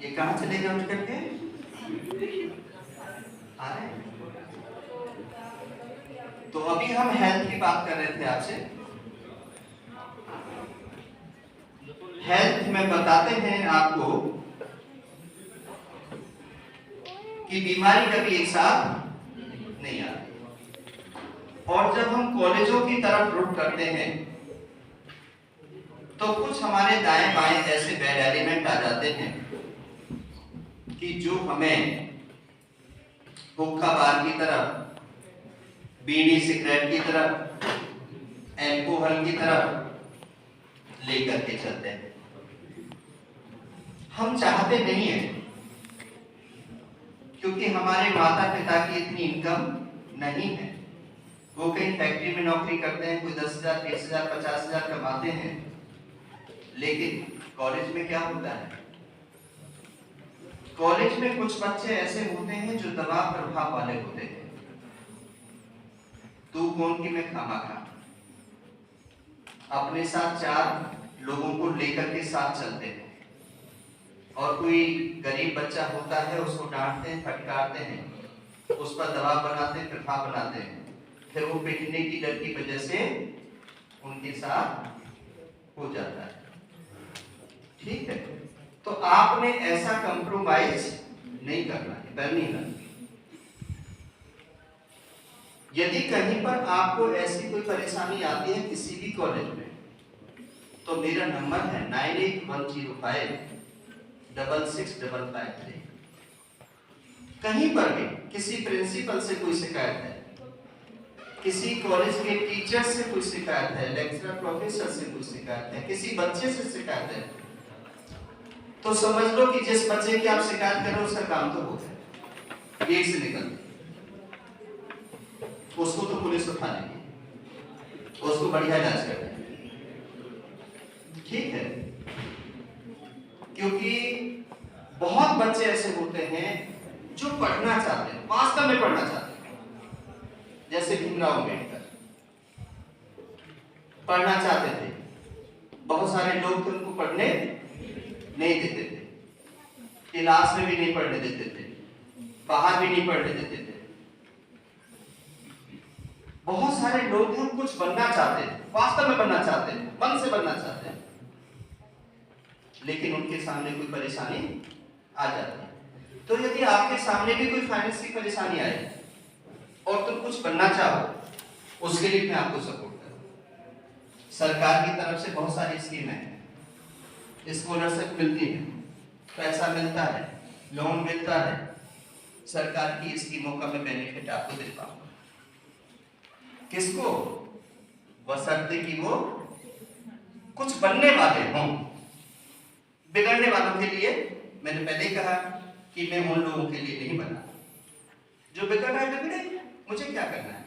ये कहाँ चले गए उठ करके? आ रहे हैं? तो अभी हम हेल्थ की बात कर रहे थे आपसे। हेल्थ में बताते हैं आपको कि बीमारी कभी एक साथ नहीं आती। और जब हम कॉलेजों की तरफ रुख करते हैं तो कुछ हमारे दाएं बाएं ऐसे बैड एलिमेंट आ जाते हैं कि जो हमें हुक्का बार की तरफ, बीड़ी सिगरेट की तरफ, एल्कोहल की तरफ लेकर के चलते हैं। हम चाहते नहीं हैं क्योंकि हमारे माता पिता की इतनी इनकम नहीं है। वो कहीं फैक्ट्री में नौकरी करते हैं, कोई 10,000, 20,000, 50,000 कमाते हैं। लेकिन कॉलेज में क्या होता है? कॉलेज में कुछ बच्चे ऐसे होते हैं जो दबाव प्रभाव वाले होते हैं। तू कौन की मैं खामा, अपने साथ 4 लोगों को लेकर के साथ चलते हैं। और कोई गरीब बच्चा होता है, उसको डांटते हैं, फटकारते हैं, उस पर दबाव बनाते हैं, प्रभाव बनाते हैं। फिर वो पिटने की डर की वजह से उनके साथ हो जाता है। ठीक है, तो आपने ऐसा कंप्रोमाइज नहीं करना है, करनी है। यदि कहीं पर आपको ऐसी कोई परेशानी आती है किसी भी कॉलेज में, तो मेरा नंबर है 9810566553। कहीं पर भी किसी प्रिंसिपल से कोई शिकायत है, किसी कॉलेज के टीचर से कोई शिकायत है, लेक्चरर प्रोफेसर से कोई शिकायत है, किसी बच्चे से शिकायत है, तो समझ लो कि जिस बच्चे की आप शिकायत कर रहे हो उसका काम तो हो गया, गेट से निकल, उसको तो पुलिस उठा लेगी, उसको बढ़िया इलाज कर देगी। ठीक है, क्योंकि बहुत बच्चे ऐसे होते हैं जो पढ़ना चाहते हैं, वास्तव में पढ़ना चाहते हैं। जैसे भीमराव अम्बेडकर पढ़ना चाहते थे, बहुत सारे लोग थे उनको पढ़ने नहीं देते थे, क्लास में भी नहीं पढ़ने देते थे, बाहर भी नहीं पढ़ने देते थे। बहुत सारे लोग हैं कुछ बनना चाहते हैं, वास्तव में बनना चाहते हैं, मन से बनना चाहते हैं, लेकिन उनके सामने कोई परेशानी आ जाती है। तो यदि आपके सामने भी कोई फाइनेंस की परेशानी आए और तुम कुछ बनना चाहो, उसके लिए मैं आपको सपोर्ट करूं। सरकार की तरफ से बहुत सारी स्कीमें हैं, स्कॉलरशिप मिलती है, पैसा मिलता है, लोन मिलता है। सरकार की स्कीमों का मैं बेनिफिट आपको दे पाऊंगा। किसको? बशर्ते कि वो कुछ बनने वाले हों। बिगड़ने वालों के लिए मैंने पहले ही कहा कि मैं उन लोगों के लिए नहीं बना। जो बिगड़ रहा है बिगड़े, मुझे क्या करना है।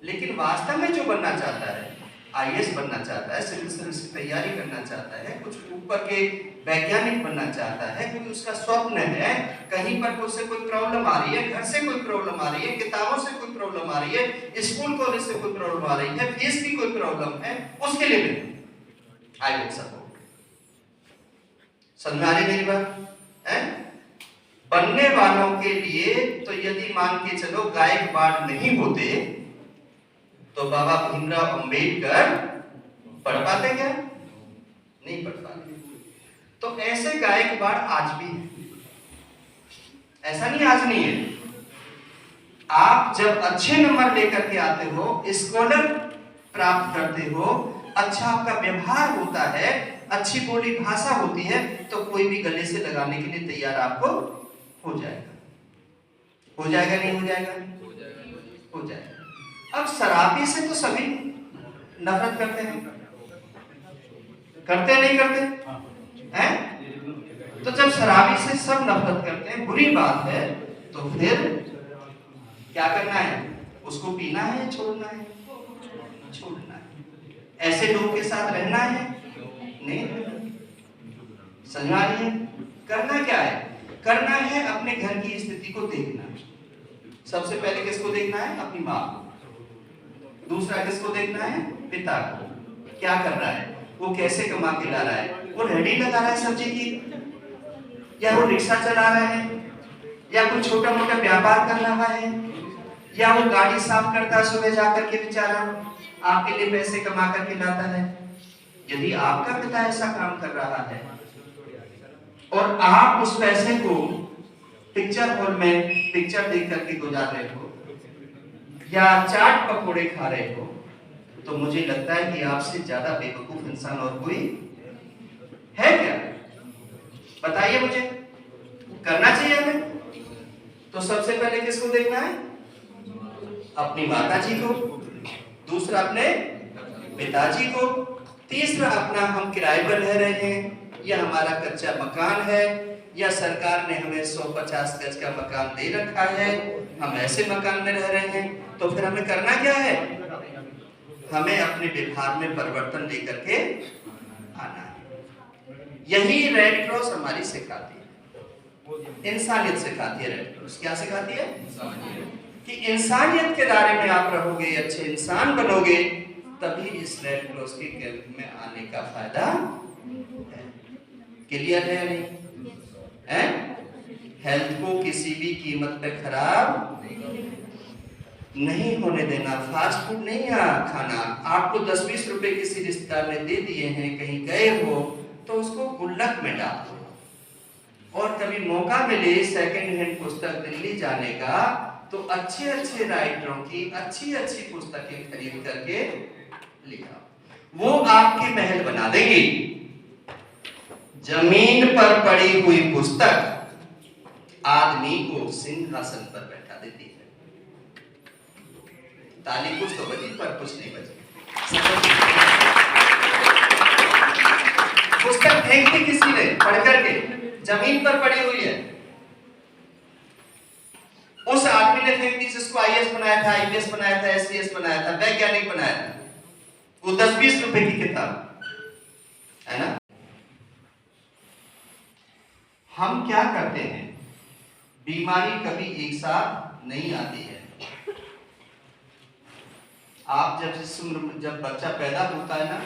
लेकिन वास्तव में जो बनना चाहता है, आईएएस बनना चाहता है, सिविल सर्विस की तैयारी करना चाहता है, कुछ ऊपर के वैज्ञानिक बनना चाहता है, क्योंकि उसका स्वप्न है, कहीं पर उसे कोई प्रॉब्लम आ रही है, घर से कोई प्रॉब्लम आ रही है, किताबों से कोई प्रॉब्लम आ रही है, स्कूल कॉलेज से कोई प्रॉब्लम आ रही है, फीस की कोई प्रॉब्लम है, उसके लिए भी आई विल सपोर्ट। समझा रही मेरी बात है? बनने वालों के लिए तो यदि मान के चलो गायकवाड़ नहीं होते तो बाबा भीमराव अंबेडकर पढ़ पाते क्या? नहीं पढ़ पाते। तो ऐसे गायकवाड़ आज भी है, ऐसा नहीं आज नहीं है। आप जब अच्छे नंबर लेकर के आते हो, स्कॉलर प्राप्त करते हो, अच्छा आपका व्यवहार होता है, अच्छी बोली भाषा होती है, तो कोई भी गले से लगाने के लिए तैयार आपको हो जाएगा। हो जाएगा नहीं हो जाएगा? हो जाएगा। अब शराबी से तो सभी नफरत करते हैं, करते नहीं करते हैं? तो जब शराबी से सब नफरत करते हैं, बुरी बात है, तो फिर क्या करना है? उसको पीना है, छोड़ना है? छोड़ना है। ऐसे लोगों के साथ रहना है? नहीं। समझा रही है? करना क्या है? करना है अपने घर की स्थिति को देखना। सबसे पहले किसको देखना है? अपनी माँ को। दूसरा किसको देखना है? पिता को। क्या कर रहा है वो, कैसे कमा के ला रहा है, वो रेडी लगा रहा है सब्जी की, या वो रिक्शा चला रहा है, या कोई छोटा मोटा व्यापार कर रहा है, या वो गाड़ी साफ करता है सुबह जाकर के बेचारा, आपके लिए पैसे कमा करके लाता है। यदि आपका पिता ऐसा काम कर रहा है और आप उस पैसे को पिक्चर हॉल में पिक्चर देख करके गुजार रहे हो या चाट पकोड़े खा रहे हो, तो मुझे लगता है कि आपसे ज्यादा बेवकूफ इंसान और कोई है क्या? बताइए मुझे, करना चाहिए हमें? तो सबसे पहले किसको देखना है? अपनी माता जी को, दूसरा अपने पिताजी को, तीसरा अपना हम किराए पर रह रहे हैं या हमारा कच्चा मकान है या सरकार ने हमें 150 गज का मकान दे रखा है, हम ऐसे मकान में रह रहे हैं, तो फिर हमें करना क्या है? हमें अपने व्यवहार में परिवर्तन लेकर के आना है। यही रेड क्रॉस हमारी सिखाती है, इंसानियत सिखाती है। रेड क्रॉस क्या सिखाती है? कि इंसानियत के दायरे में आप रहोगे, अच्छे इंसान बनोगे, तभी इस रेड क्रॉस के कैंप में आने का फायदा है। क्लियर है नहीं? है? हेल्थ को किसी भी कीमत पे खराब नहीं होने देना। फास्ट फूड नहीं खाना। आपको 10-20 रुपए किसी रिश्तेदार ने दे दिए हैं, कहीं गए हो, तो उसको गुल्लक में डाल दो, और कभी मौका मिले सेकंड हैंड पुस्तक दिल्ली जाने का, तो अच्छे अच्छे राइटरों की अच्छी अच्छी पुस्तकें खरीद करके लिखा, वो आपके महल बना देगी। जमीन पर पड़ी हुई पुस्तक आदमी को सिंहासन पर बैठा देती है। ताली कुछ तो बजी पर कुछ नहीं बजी। पुस्तक फेंक दी किसी ने पढ़ करके, जमीन पर पड़ी हुई है, उस आदमी ने फेंक दी जिसको आईएएस बनाया था, आईपीएस बनाया था, एससीएस बनाया था, वैज्ञानिक बनाया था, वो 10-20 रुपए की किताब है ना। हम क्या करते हैं? बीमारी कभी एक साथ नहीं आती है। आप जब बच्चा पैदा होता है ना,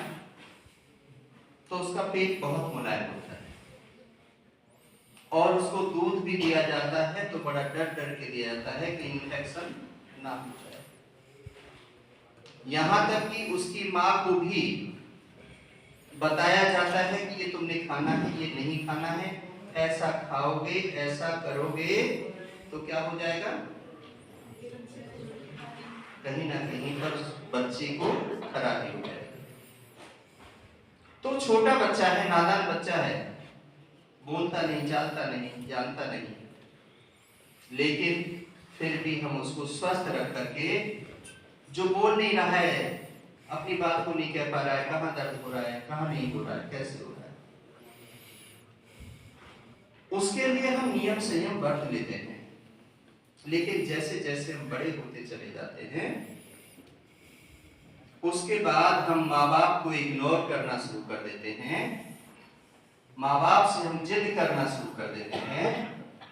तो उसका पेट बहुत मुलायम होता है और उसको दूध भी दिया जाता है तो बड़ा डर डर के दिया जाता है कि इन्फेक्शन ना हो जाए। यहां तक कि उसकी मां को भी बताया जाता है कि ये तुमने खाना है, ये नहीं खाना है, ऐसा खाओगे, ऐसा करोगे तो क्या हो जाएगा, कहीं ना कहीं पर बच्चे को खराबी हो जाएगी। तो छोटा बच्चा है, नादान बच्चा है, बोलता नहीं, चालता नहीं, जानता नहीं, लेकिन फिर भी हम उसको स्वस्थ रख करके, जो बोल नहीं रहा है, अपनी बात को नहीं कह पा रहा है, कहाँ दर्द हो रहा है, कहाँ नहीं हो रहा है, कैसे हो रहा है, उसके लिए हम नियम संयम बरत लेते हैं। लेकिन जैसे जैसे हम बड़े होते चले जाते हैं, उसके बाद हम माँ बाप को इग्नोर करना शुरू कर देते हैं, माँ बाप से हम जिद करना शुरू कर देते हैं,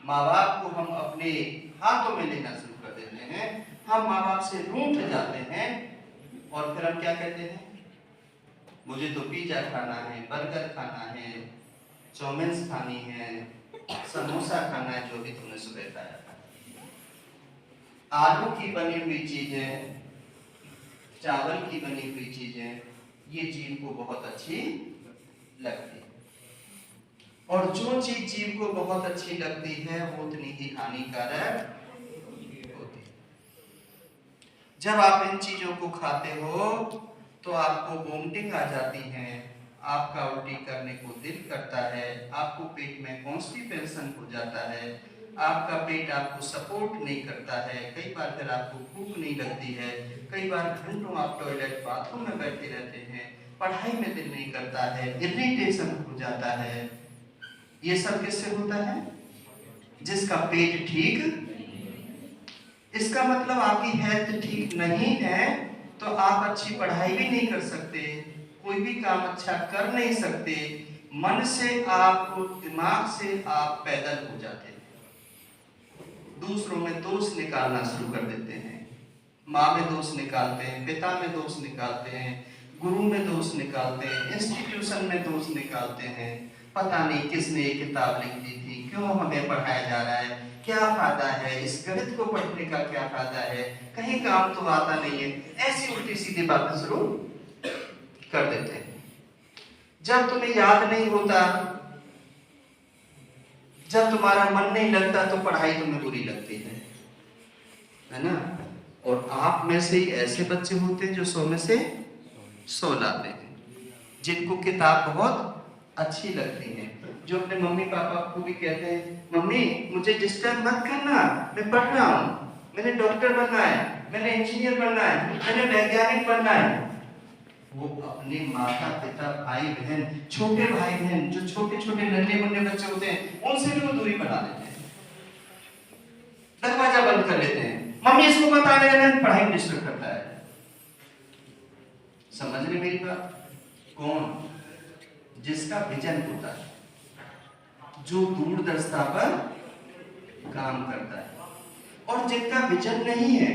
माँ बाप को हम अपने हाथों में लेना शुरू कर देते हैं, हम माँ बाप से रूठ जाते हैं, और फिर हम क्या कहते हैं, मुझे तो पिज्जा खाना है, बर्गर खाना है, चाउमीन खानी है, समोसा खाना है, जो भी तुमने सुबह खाया था, आलू की बनी हुई चीजें, चावल की बनी हुई चीजें, ये जीव को बहुत अच्छी लगती है। और जो चीज जीव को बहुत अच्छी लगती है वो उतनी ही हानिकारक होती है। जब आप इन चीजों को खाते हो तो आपको वोमिटिंग आ जाती है, आपका उल्टी करने को दिल करता है, आपको पेट में कॉन्स्टिपेशन हो जाता है, आपका पेट आपको सपोर्ट नहीं करता है, कई बार फिर आपको भूख नहीं लगती है, कई बार घंटों आप टॉयलेट बाथरूम में बैठे रहते हैं, पढ़ाई में दिल नहीं करता है, इरिटेशन हो जाता है। ये सब किससे होता है? जिसका पेट ठीक, इसका मतलब आपकी हेल्थ ठीक नहीं है तो आप अच्छी पढ़ाई भी नहीं कर सकते, कोई भी काम अच्छा कर नहीं सकते, मन से आप, दिमाग से आप पैदल हो जाते हैं, दूसरों में दोष निकालना शुरू कर देते हैं, माँ में दोष निकालते हैं, पिता में दोष निकालते हैं, गुरु में दोष निकालते हैं, इंस्टीट्यूशन में दोष निकालते हैं, पता नहीं किसने ये किताब लिख दी थी, क्यों हमें पढ़ाया जा रहा है, क्या फायदा है इस गणित को पढ़ने का, क्या फायदा है, कहीं काम तो आता नहीं है, ऐसी उल्टी सीधी बातें शुरू कर देते हैं। जब तुम्हें याद नहीं होता, जब तुम्हारा मन नहीं लगता, तो पढ़ाई तुम्हें बुरी लगती है ना। और आप में से ही ऐसे बच्चे होते हैं जो 100 में से 100 लाते हैं, जिनको किताब बहुत अच्छी लगती है, जो अपने मम्मी पापा को भी कहते हैं, मम्मी मुझे डिस्टर्ब मत करना, मैं पढ़ रहा हूँ, मैंने डॉक्टर बनना है, मैंने इंजीनियर बनना है, मैंने वैज्ञानिक बनना है। वो अपने माता पिता, भाई बहन, छोटे भाई बहन जो छोटे छोटे नन्हे मुन्ने बच्चे होते हैं, उनसे भी वो दूरी बना लेते हैं, दरवाजा बंद कर लेते हैं, मम्मी इसको बताने देना, पढ़ाई में डिस्टर्ब करता है। समझ रहे मेरी बात? कौन? जिसका विजन होता है, जो दूरदर्शिता पर काम करता है। और जिनका विजन नहीं है,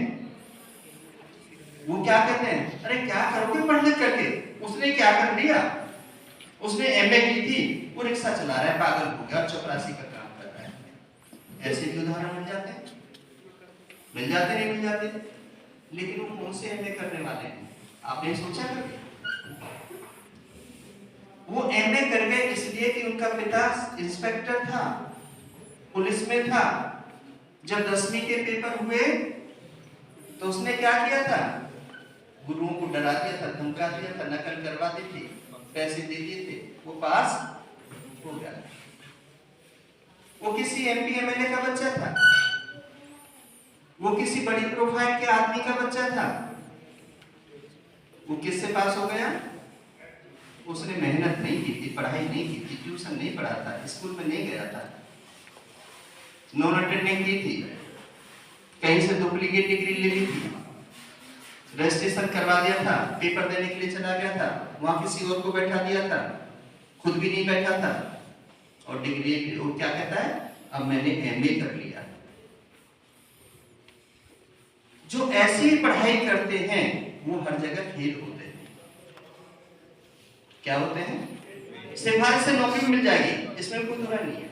वो क्या कहते हैं, अरे क्या करोगे पढ़ लिख करके, उसने क्या कर लिया, उसने एमए की थी, वो रिक्शा चला रहा है, पागल हो गया, चपरासी का काम कर रहा है। ऐसे भी उदाहरण मिल जाते हैं, मिल जाते नहीं मिल जाते। लेकिन वो कौन से एमए करने वाले हैं, आपने सोचा कभी? वो एमए कर गए इसलिए कि उनका पिता इंस्पेक्टर था, पुलिस में था। जब 10वीं के पेपर हुए तो उसने क्या किया था, गुरुओं को डरा दिया था, धमका दिया था, नकल करवा दी थी, पैसे दे दिए थे, वो पास हो गया। वो किसी एमपी एमएलए का बच्चा था, वो किसी बड़ी प्रोफाइल के आदमी का बच्चा था, वो किससे पास हो गया? उसने मेहनत नहीं की थी, पढ़ाई नहीं की थी, ट्यूशन नहीं पढ़ा था, स्कूल में नहीं गया था, नॉन अटेंडिंग की थी, कहीं से डुप्लीकेट डिग्री ले ली थी, रजिस्ट्रेशन करवा दिया था, पेपर देने के लिए चला गया था, वहां किसी और को बैठा दिया था, खुद भी नहीं बैठा था, और डिग्री वो क्या कहता है, अब मैंने एमए कर लिया। जो ऐसी पढ़ाई करते हैं वो हर जगह फेल होते हैं। क्या होते हैं? सिफारिश से नौकरी मिल जाएगी, इसमें कोई बुरा नहीं है।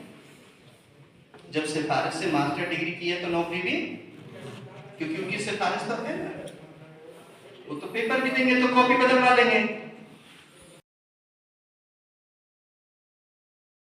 जब सिफारिश से मास्टर डिग्री की है तो नौकरी भी, क्योंकि उनकी सिफारिश तो है ना, वो तो पेपर भी देंगे तो कॉपी बदलवा लेंगे।